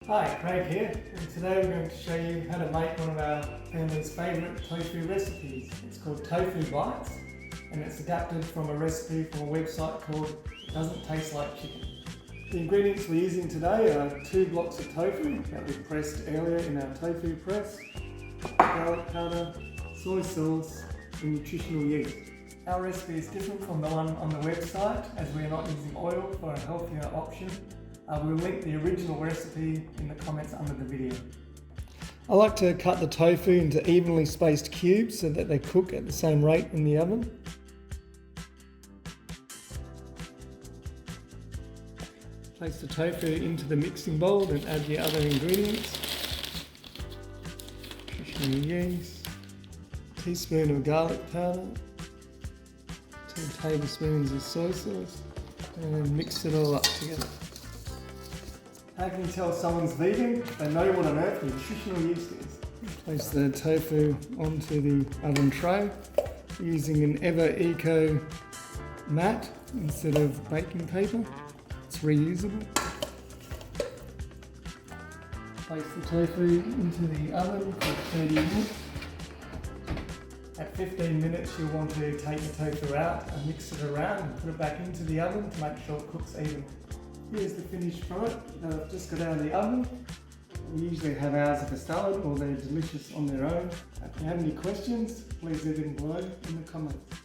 Hi, Craig here, and today we're going to show you how to make one of our family's favourite tofu recipes. It's called Tofu Bites, and it's adapted from a recipe from a website called It Doesn't Taste Like Chicken. The ingredients we're using today are 2 blocks of tofu that we pressed earlier in our tofu press, garlic powder, soy sauce, and nutritional yeast. Our recipe is different from the one on the website as we are not using oil for a healthier option. We'll link the original recipe in the comments under the video. I like to cut the tofu into evenly spaced cubes so that they cook at the same rate in the oven. Place the tofu into the mixing bowl and add the other ingredients. Nutritional yeast, a teaspoon of garlic powder, 2 tablespoons of soy sauce, and mix it all up together. How can you tell someone's vegan? They know what on earth nutritional yeast is. Place the tofu onto the oven tray using an Ever Eco mat instead of baking paper. It's reusable. Place the tofu into the oven for 30 minutes. At 15 minutes you'll want to take the tofu out and mix it around and put it back into the oven to make sure it cooks evenly. Here's the finished product that I've just got out of the oven. We usually have ours as a salad, or they're delicious on their own. If you have any questions, please leave them below in the comments.